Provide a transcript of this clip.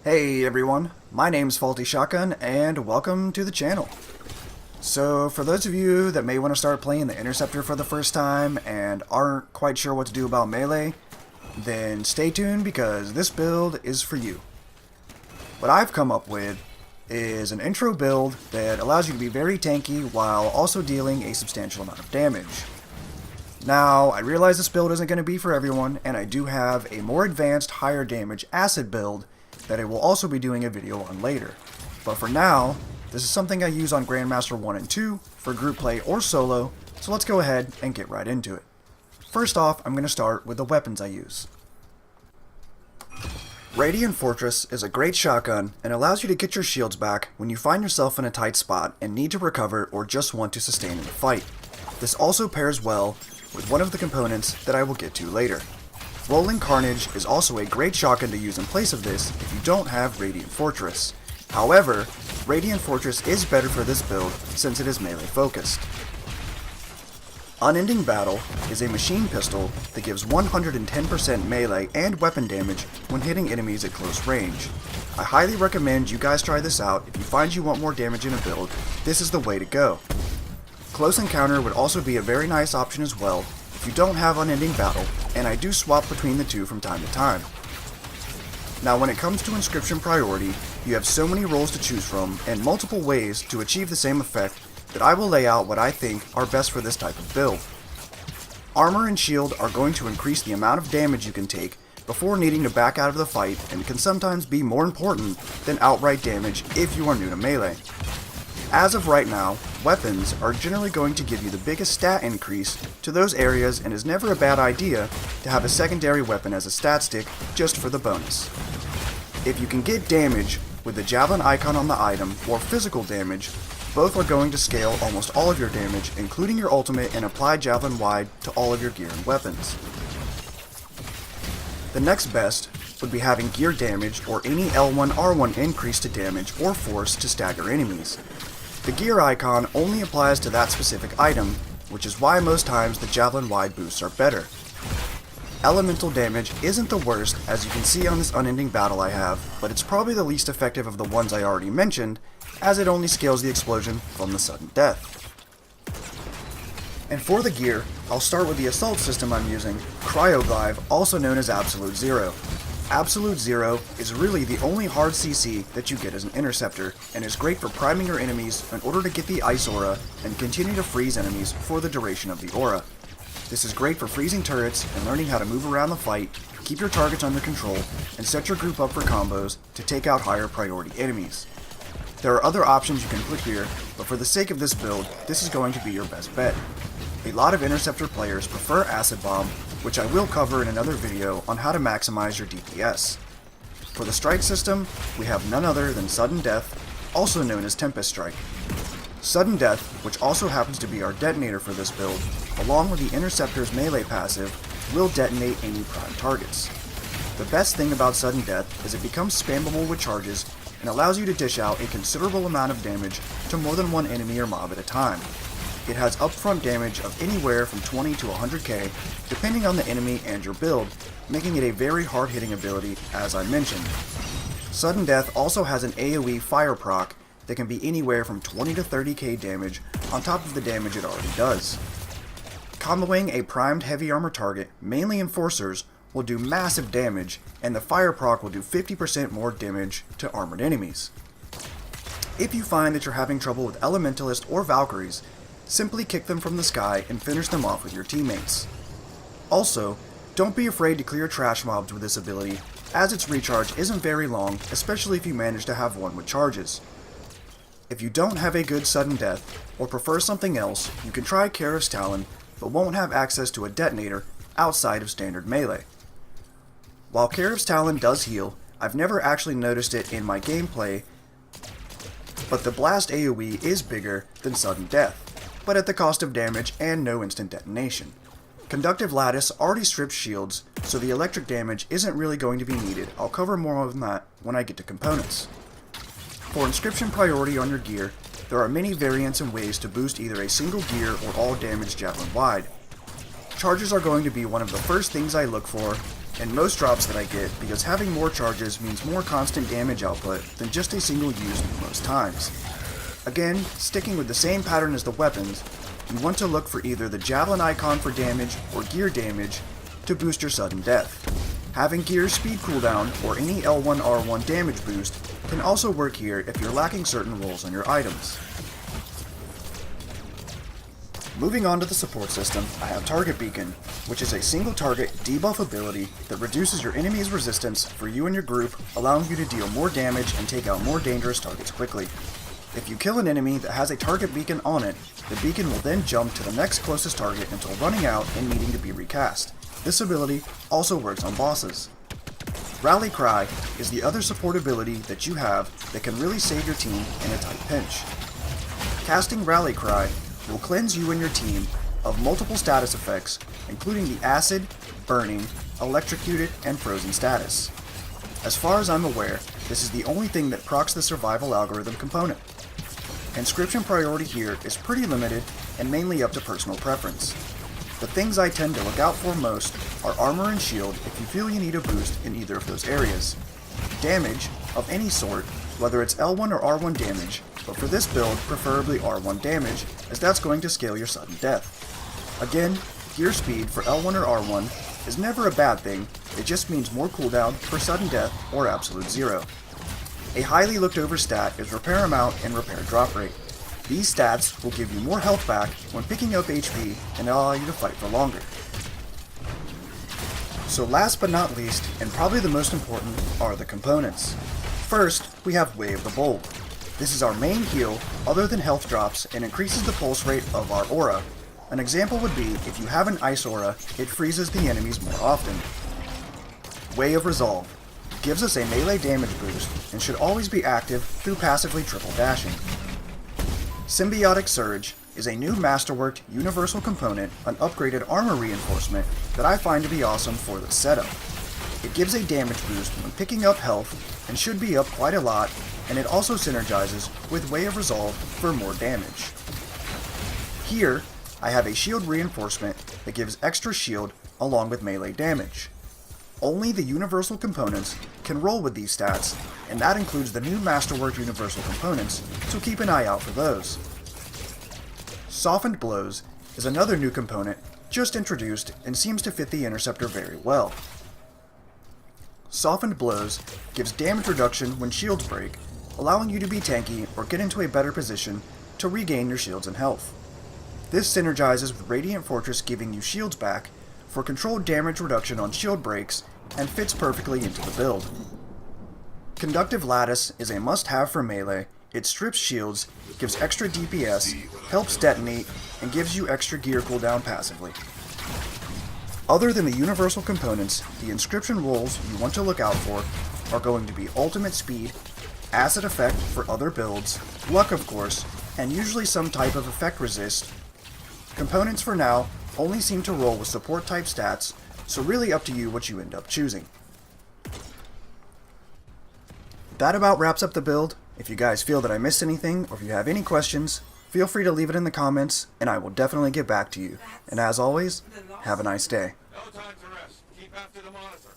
Hey everyone, my name's Faulty Shotgun and welcome to the channel. So for those of you that may want to start playing the Interceptor for the first time and aren't quite sure what to do about melee, then stay tuned because this build is for you. What I've come up with is an intro build that allows you to be very tanky while also dealing a substantial amount of damage. Now, I realize this build isn't going to be for everyone, and I do have a more advanced, higher damage acid build that I will also be doing a video on later. But for now, this is something I use on Grandmaster 1 and 2 for group play or solo, so let's go ahead and get right into it. First off, I'm going to start with the weapons I use. Radiant Fortress is a great shotgun and allows you to get your shields back when you find yourself in a tight spot and need to recover or just want to sustain in the fight. This also pairs well with one of the components that I will get to later. Rolling Carnage is also a great shotgun to use in place of this if you don't have Radiant Fortress. However, Radiant Fortress is better for this build since it is melee focused. Unending Battle is a machine pistol that gives 110% melee and weapon damage when hitting enemies at close range. I highly recommend you guys try this out. If you find you want more damage in a build, this is the way to go. Close Encounter would also be a very nice option as well if you don't have Unending Battle, and I do swap between the two from time to time. Now when it comes to inscription priority, you have so many roles to choose from and multiple ways to achieve the same effect that I will lay out what I think are best for this type of build. Armor and shield are going to increase the amount of damage you can take before needing to back out of the fight and can sometimes be more important than outright damage if you are new to melee. As of right now, weapons are generally going to give you the biggest stat increase to those areas and is never a bad idea to have a secondary weapon as a stat stick just for the bonus. If you can get damage with the javelin icon on the item or physical damage, both are going to scale almost all of your damage, including your ultimate, and apply javelin wide to all of your gear and weapons. The next best would be having gear damage or any L1R1 increase to damage or force to stagger enemies. The gear icon only applies to that specific item, which is why most times the javelin wide boosts are better. Elemental damage isn't the worst, as you can see on this Unending Battle I have, but it's probably the least effective of the ones I already mentioned, as it only scales the explosion from the sudden death. And for the gear, I'll start with the assault system I'm using, Cryoglive, also known as Absolute Zero. Absolute Zero is really the only hard CC that you get as an Interceptor, and is great for priming your enemies in order to get the Ice Aura and continue to freeze enemies for the duration of the Aura. This is great for freezing turrets and learning how to move around the fight, keep your targets under control, and set your group up for combos to take out higher priority enemies. There are other options you can put here, but for the sake of this build, this is going to be your best bet. A lot of Interceptor players prefer Acid Bomb, which I will cover in another video on how to maximize your DPS. For the strike system, we have none other than Sudden Death, also known as Tempest Strike. Sudden Death, which also happens to be our detonator for this build, along with the Interceptor's melee passive, will detonate any prime targets. The best thing about Sudden Death is it becomes spammable with charges and allows you to dish out a considerable amount of damage to more than one enemy or mob at a time. It has upfront damage of anywhere from 20 to 100k, depending on the enemy and your build, making it a very hard-hitting ability, as I mentioned. Sudden Death also has an AoE fire proc that can be anywhere from 20 to 30k damage on top of the damage it already does. Comboing a primed heavy armor target, mainly Enforcers, will do massive damage, and the fire proc will do 50% more damage to armored enemies. If you find that you're having trouble with Elementalists or Valkyries, simply kick them from the sky and finish them off with your teammates. Also, don't be afraid to clear trash mobs with this ability, as its recharge isn't very long, especially if you manage to have one with charges. If you don't have a good Sudden Death, or prefer something else, you can try Sharef's Talon, but won't have access to a detonator outside of standard melee. While Sharef's Talon does heal, I've never actually noticed it in my gameplay, but the blast AoE is bigger than Sudden Death, but at the cost of damage and no instant detonation. Conductive Lattice already strips shields, so the electric damage isn't really going to be needed. I'll cover more on that when I get to components. For inscription priority on your gear, there are many variants and ways to boost either a single gear or all damage javelin wide. Charges are going to be one of the first things I look for in most drops that I get, because having more charges means more constant damage output than just a single use most times. Again, sticking with the same pattern as the weapons, you want to look for either the javelin icon for damage or gear damage to boost your sudden death. Having gear speed cooldown or any L1R1 damage boost can also work here if you're lacking certain rolls on your items. Moving on to the support system, I have Target Beacon, which is a single target debuff ability that reduces your enemy's resistance for you and your group, allowing you to deal more damage and take out more dangerous targets quickly. If you kill an enemy that has a target beacon on it, the beacon will then jump to the next closest target until running out and needing to be recast. This ability also works on bosses. Rally Cry is the other support ability that you have that can really save your team in a tight pinch. Casting Rally Cry will cleanse you and your team of multiple status effects, including the acid, burning, electrocuted, and frozen status. As far as I'm aware, this is the only thing that procs the survival algorithm component. Inscription priority here is pretty limited and mainly up to personal preference. The things I tend to look out for most are armor and shield if you feel you need a boost in either of those areas. Damage of any sort, whether it's L1 or R1 damage, but for this build, preferably R1 damage, as that's going to scale your sudden death. Again, gear speed for L1 or R1 is never a bad thing, it just means more cooldown for sudden death or absolute zero. A highly looked over stat is repair amount and repair drop rate. These stats will give you more health back when picking up HP and allow you to fight for longer. So last but not least, and probably the most important, are the components. First, we have Way of the Bold. This is our main heal other than health drops and increases the pulse rate of our aura. An example would be if you have an ice aura, it freezes the enemies more often. Way of Resolve gives us a melee damage boost and should always be active through passively triple dashing. Symbiotic Surge is a new masterworked universal component, an upgraded armor reinforcement that I find to be awesome for this setup. It gives a damage boost when picking up health and should be up quite a lot, and it also synergizes with Way of Resolve for more damage. Here, I have a shield reinforcement that gives extra shield along with melee damage. Only the universal components can roll with these stats, and that includes the new Masterwork universal components, so keep an eye out for those. Softened Blows is another new component just introduced and seems to fit the Interceptor very well. Softened Blows gives damage reduction when shields break, allowing you to be tanky or get into a better position to regain your shields and health. This synergizes with Radiant Fortress giving you shields back for controlled damage reduction on shield breaks and fits perfectly into the build. Conductive Lattice is a must-have for melee. It strips shields, gives extra DPS, helps detonate, and gives you extra gear cooldown passively. Other than the universal components, the inscription rolls you want to look out for are going to be ultimate speed, acid effect for other builds, luck of course, and usually some type of effect resist. Components for now only seem to roll with support type stats, so really up to you what you end up choosing. That about wraps up the build. If you guys feel that I missed anything, or if you have any questions, feel free to leave it in the comments, and I will definitely get back to you. And as always, have a nice day. No time to rest. Keep after the monitor.